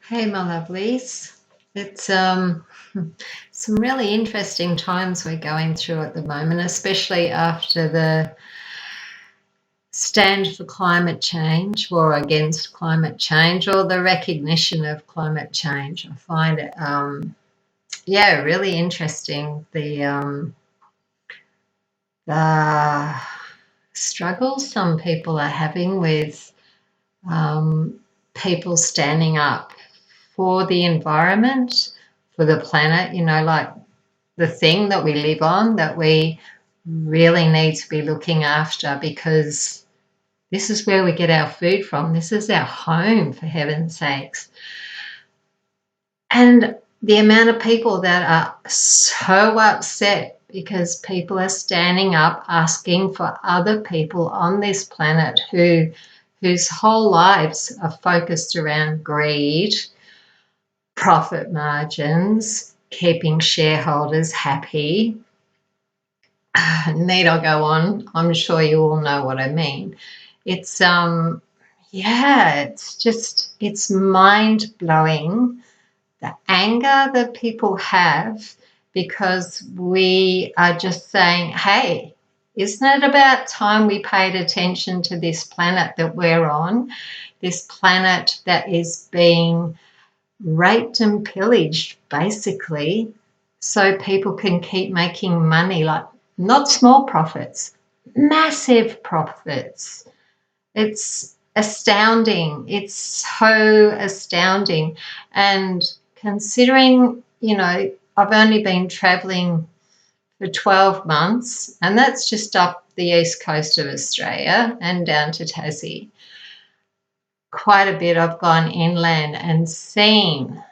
Hey, my lovelies. It's some really interesting times we're going through at the moment, especially after the stand for climate change or against climate change or the recognition of climate change. I find it, really interesting the struggles some people are having with um, people standing up for the environment, for the planet, like the thing that we live on that we really need to be looking after because this is where we get our food from. This is our home, for heaven's sakes. And the amount of people that are so upset because people are standing up asking for other people on this planet whose whole lives are focused around greed, profit margins, keeping shareholders happy. Need I go on? I'm sure you all know what I mean. It's it's mind blowing the anger that people have because we are just saying, hey, isn't it about time we paid attention to this planet that we're on, this planet that is being raped and pillaged basically so people can keep making money, like not small profits, massive profits. It's astounding. It's so astounding. And considering, I've only been traveling for 12 months, and that's just up the east coast of Australia and down to Tassie. Quite a bit I've gone inland and seen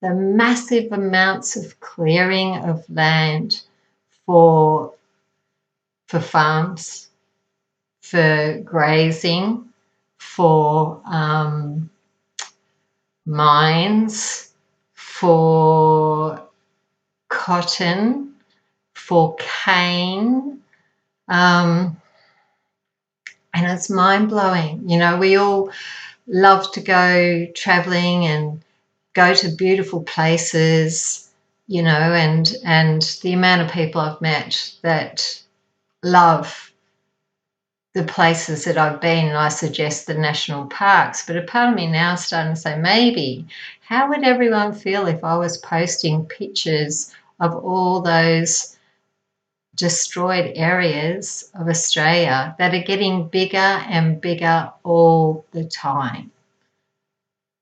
the massive amounts of clearing of land for farms, for grazing, for mines, for cotton, for cane, and it's mind-blowing. We all love to go traveling and go to beautiful places, and the amount of people I've met that love the places that I've been, and I suggest the national parks. But a part of me now is starting to say, maybe, how would everyone feel if I was posting pictures of all those destroyed areas of Australia that are getting bigger and bigger all the time?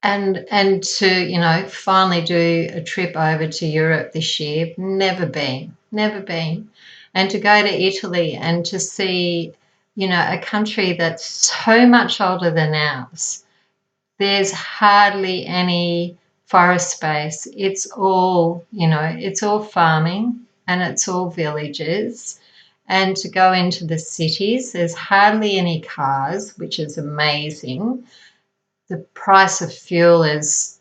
And to, finally do a trip over to Europe this year, never been. And to go to Italy and to see, a country that's so much older than ours. There's hardly any forest space. It's all, it's all farming and it's all villages. And to go into the cities, there's hardly any cars, which is amazing. The price of fuel is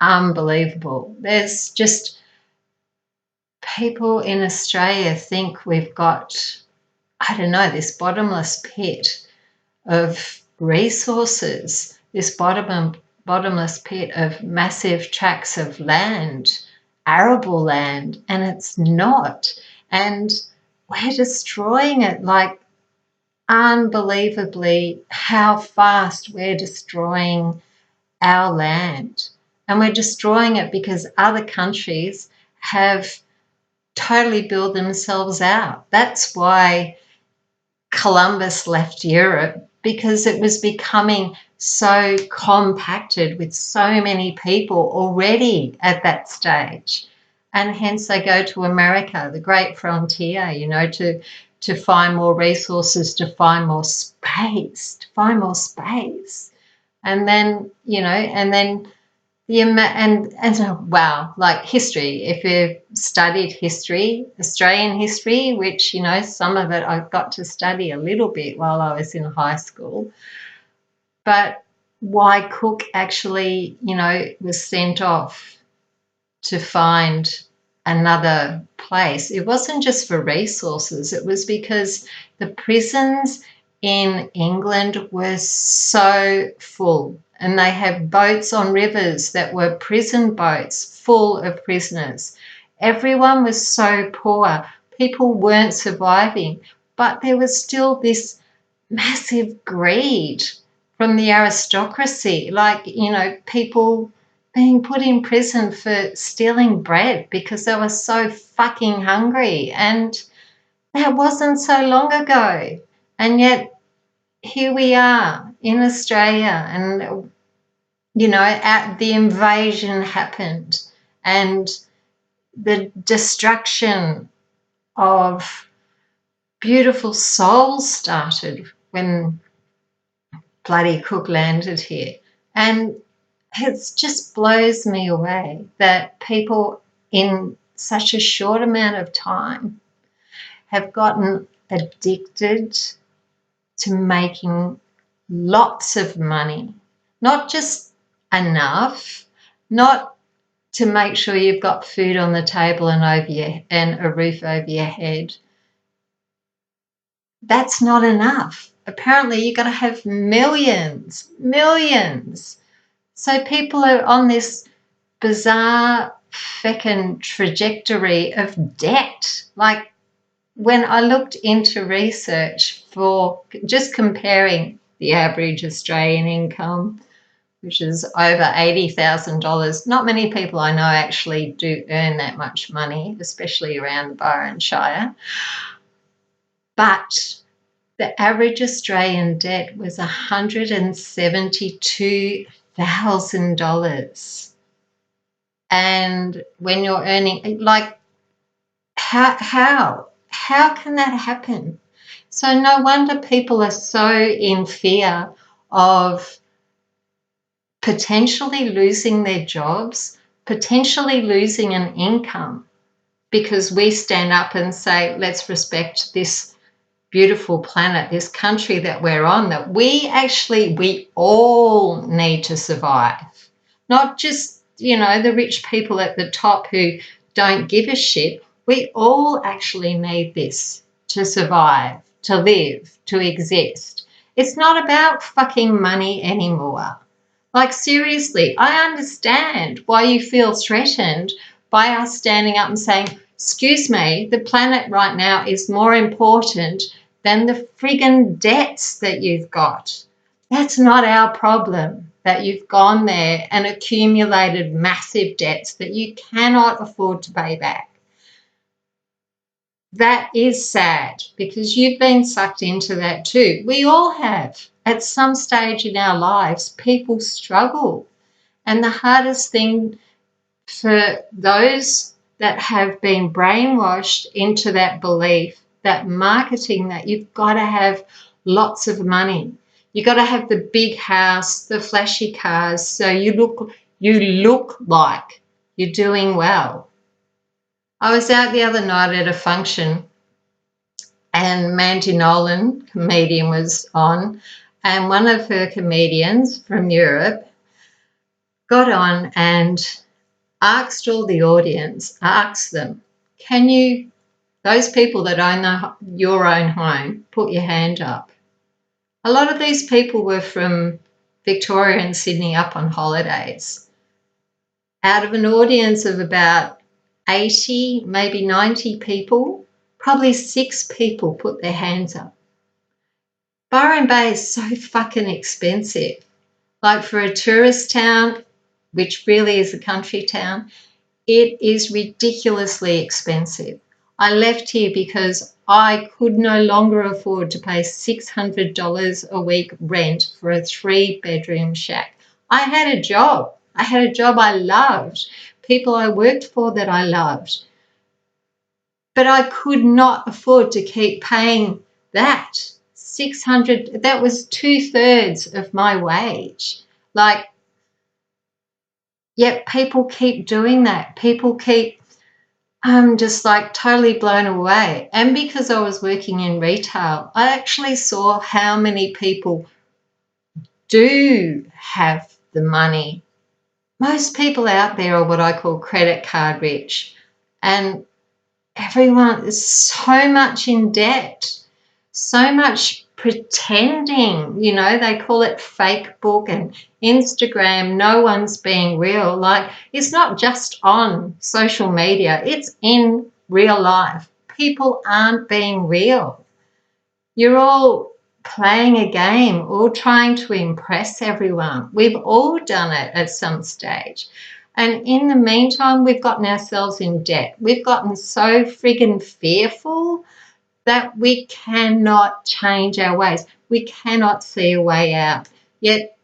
unbelievable. There's just people in Australia think we've got, I don't know, this bottomless pit of resources, this bottomless pit of massive tracts of land, arable land, and it's not. And we're destroying it like unbelievably how fast we're destroying our land. And we're destroying it because other countries have totally built themselves out. That's why Columbus left Europe, because it was becoming so compacted with so many people already at that stage. And hence they go to America, the great frontier, to find more resources, to find more space, And then, wow, like history. If you've studied history, Australian history, which, some of it I got to study a little bit while I was in high school, but why Cook actually, was sent off to find another place. It wasn't just for resources. It was because the prisons in England were so full. and they have boats on rivers that were prison boats full of prisoners. Everyone was so poor. People weren't surviving, but there was still this massive greed from the aristocracy, like, people being put in prison for stealing bread because they were so fucking hungry. And that wasn't so long ago. And yet here we are in Australia, and, the invasion happened, and the destruction of beautiful souls started when bloody Cook landed here. And it just blows me away that people in such a short amount of time have gotten addicted to making lots of money, not just enough, not to make sure you've got food on the table and a roof over your head. That's not enough. Apparently, you've got to have millions. So people are on this bizarre feckin' trajectory of debt. Like, when I looked into research for just comparing the average Australian income, which is over $80,000, not many people I know actually do earn that much money, especially around the Byron Shire. But the average Australian debt was $172,000. And when you're earning, like, how can that happen? So no wonder people are so in fear of potentially losing their jobs, potentially losing an income, because we stand up and say, let's respect this beautiful planet, this country that we're on, that we all need to survive. Not just, the rich people at the top who don't give a shit. We all actually need this to survive, to live, to exist. It's not about fucking money anymore. Like, seriously, I understand why you feel threatened by us standing up and saying, excuse me, the planet right now is more important than the friggin' debts that you've got. That's not our problem, that you've gone there and accumulated massive debts that you cannot afford to pay back. That is sad, because you've been sucked into that too. We all have. At some stage in our lives, people struggle. And the hardest thing for those that have been brainwashed into that belief, that marketing, that you've got to have lots of money. You've got to have the big house, the flashy cars, so you look like you're doing well. I was out the other night at a function, and Mandy Nolan, comedian, was on, and one of her comedians from Europe got on and asked all the audience, asked them, can you, those people that own your own home, put your hand up? A lot of these people were from Victoria and Sydney up on holidays. Out of an audience of about 80, maybe 90 people, probably 6 people put their hands up. Byron Bay is so fucking expensive. Like, for a tourist town, which really is a country town, it is ridiculously expensive. I left here because I could no longer afford to pay $600 a week rent for a 3-bedroom shack. I had a job. I loved. People I worked for that I loved. But I could not afford to keep paying that. $600, that was 2/3 of my wage. Like, yet people keep doing that. People keep, I'm just like totally blown away. And because I was working in retail, I actually saw how many people do have the money. Most people out there are what I call credit card rich. And everyone is so much in debt, so much pretending, they call it fake book and Instagram, no one's being real. Like, it's not just on social media, it's in real life. People aren't being real. You're all playing a game, all trying to impress everyone. We've all done it at some stage. And in the meantime, we've gotten ourselves in debt. We've gotten so friggin' fearful that we cannot change our ways. We cannot see a way out. Yet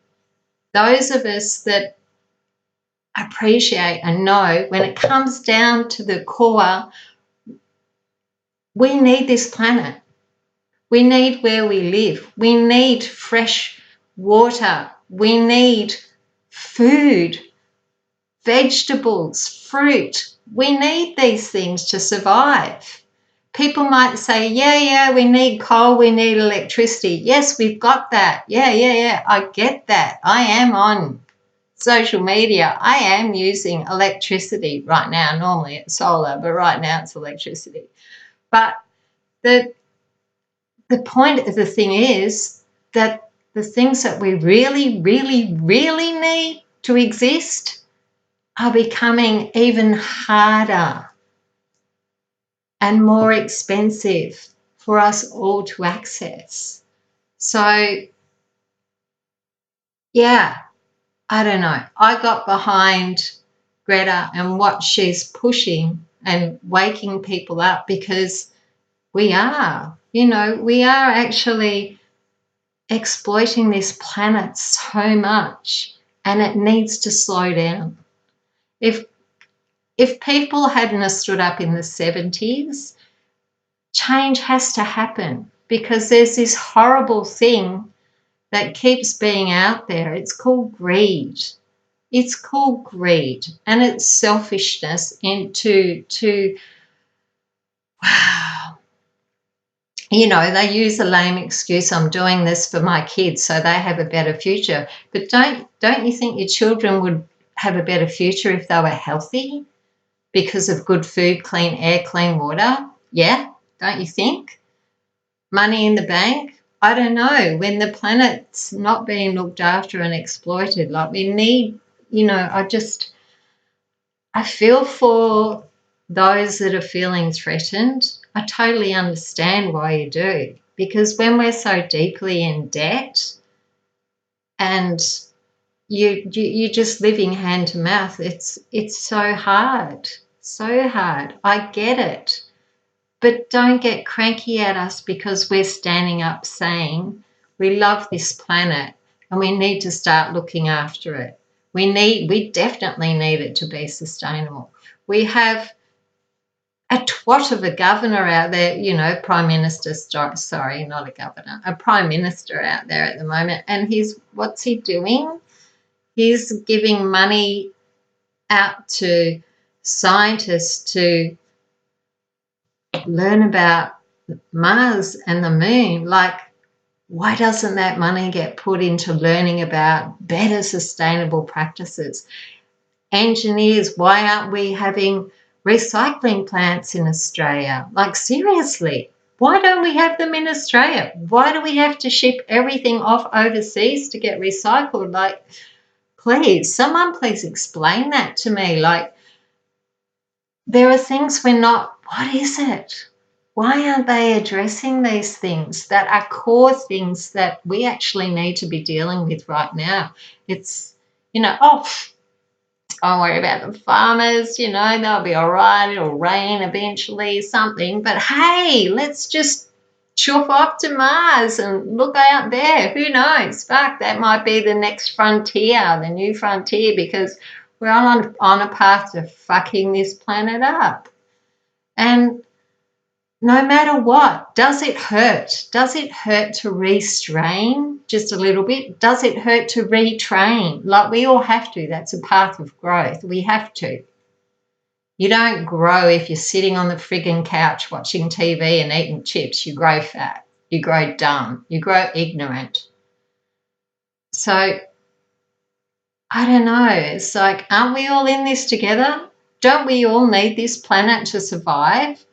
those of us that appreciate and know when it comes down to the core, we need this planet. We need where we live. We need fresh water. We need food, vegetables, fruit. We need these things to survive. People might say, yeah, we need coal, we need electricity. Yes, we've got that. Yeah, I get that. I am on social media. I am using electricity right now. Normally it's solar, but right now it's electricity. But the point of the thing is that the things that we really, really, really need to exist are becoming even harder and more expensive for us all to access. So, yeah, I don't know. I got behind Greta and what she's pushing and waking people up, because we are actually exploiting this planet so much, and it needs to slow down. If people hadn't have stood up in the 70s, change has to happen, because there's this horrible thing that keeps being out there. It's called greed. It's called greed, and it's selfishness into wow. They use a lame excuse, I'm doing this for my kids so they have a better future. But don't you think your children would have a better future if they were healthy because of good food, clean air, clean water? Yeah, don't you think? Money in the bank? I don't know. When the planet's not being looked after and exploited, like we need, I feel for those that are feeling threatened. I totally understand why you do, because when we're so deeply in debt and you're just living hand to mouth, it's so hard, so hard. I get it, but don't get cranky at us because we're standing up saying we love this planet and we need to start looking after it. We definitely need it to be sustainable. We have a twat of a governor out there, Prime Minister, sorry, not a governor, a Prime Minister out there at the moment. And what's he doing? He's giving money out to scientists to learn about Mars and the moon. Like, why doesn't that money get put into learning about better sustainable practices? Engineers, why aren't we having recycling plants in Australia? Like, seriously, why don't we have them in Australia? Why do we have to ship everything off overseas to get recycled? Like, someone please explain that to me. Like, there are things what is it? Why aren't they addressing these things that are core things that we actually need to be dealing with right now? It's, don't worry about the farmers, they'll be all right. It'll rain eventually, something. But hey, let's just chuff off to Mars and look out there. Who knows? Fuck, that might be the next frontier, the new frontier, because we're on a path to fucking this planet up. And no matter what, does it hurt? Does it hurt to restrain just a little bit? Does it hurt to retrain? Like, we all have to. That's a path of growth. We have to. You don't grow if you're sitting on the friggin' couch watching TV and eating chips. You grow fat. You grow dumb. You grow ignorant. So, I don't know. It's like, aren't we all in this together? Don't we all need this planet to survive?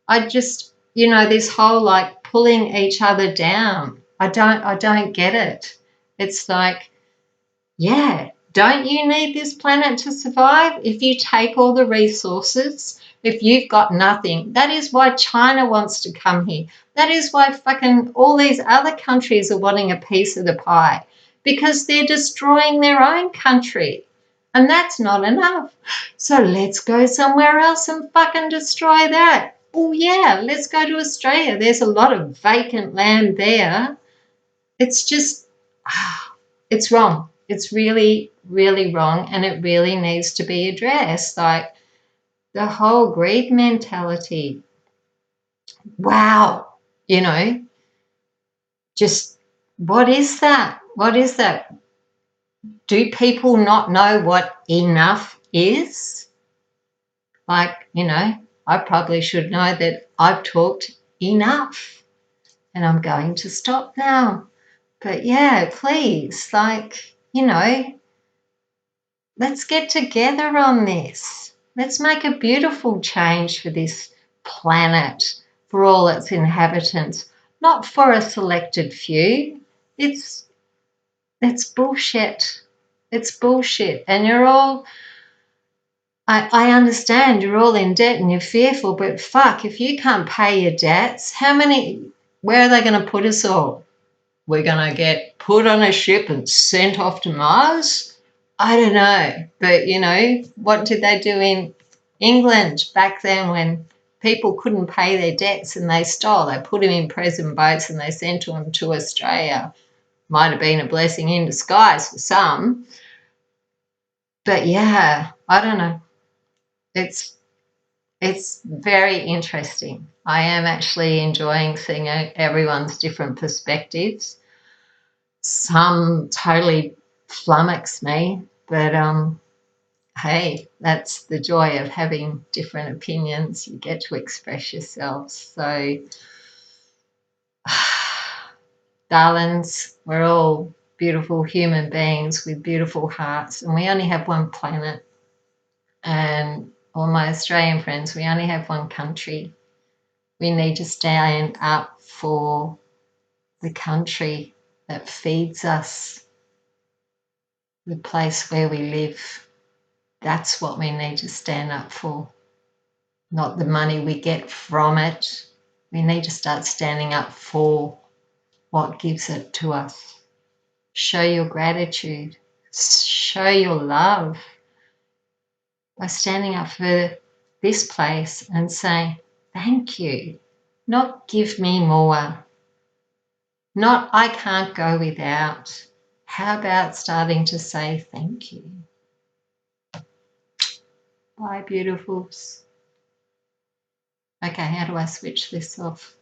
I just, this whole like pulling each other down. I don't get it. It's like, yeah, don't you need this planet to survive? If you take all the resources, if you've got nothing, that is why China wants to come here. That is why fucking all these other countries are wanting a piece of the pie, because they're destroying their own country. And that's not enough. So let's go somewhere else and fucking destroy that. Oh, yeah, let's go to Australia. There's a lot of vacant land there. It's just, it's wrong. It's really, really wrong, and it really needs to be addressed. Like the whole greed mentality. Wow, you know, just what is that? What is that? Do people not know what enough is? Like, I probably should know that I've talked enough and I'm going to stop now. But yeah, please, like, let's get together on this. Let's make a beautiful change for this planet, for all its inhabitants, not for a selected few. It's bullshit. It's bullshit. And you're all, I understand you're all in debt and you're fearful, but fuck, if you can't pay your debts, where are they going to put us all? We're going to get put on a ship and sent off to Mars? I don't know. But, what did they do in England back then when people couldn't pay their debts and they stole? They put them in prison boats and they sent them to Australia. Might have been a blessing in disguise for some. But yeah, I don't know. It's very interesting. I am actually enjoying seeing everyone's different perspectives. Some totally flummox me, but hey, that's the joy of having different opinions. You get to express yourselves. So, darlings, we're all beautiful human beings with beautiful hearts, and we only have one planet. And all my Australian friends, we only have one country. We need to stand up for the country that feeds us, the place where we live. That's what we need to stand up for, not the money we get from it. We need to start standing up for what gives it to us. Show your gratitude, show your love by standing up for this place and saying, thank you, not give me more, not I can't go without. How about starting to say thank you? Bye, beautifuls. Okay, how do I switch this off?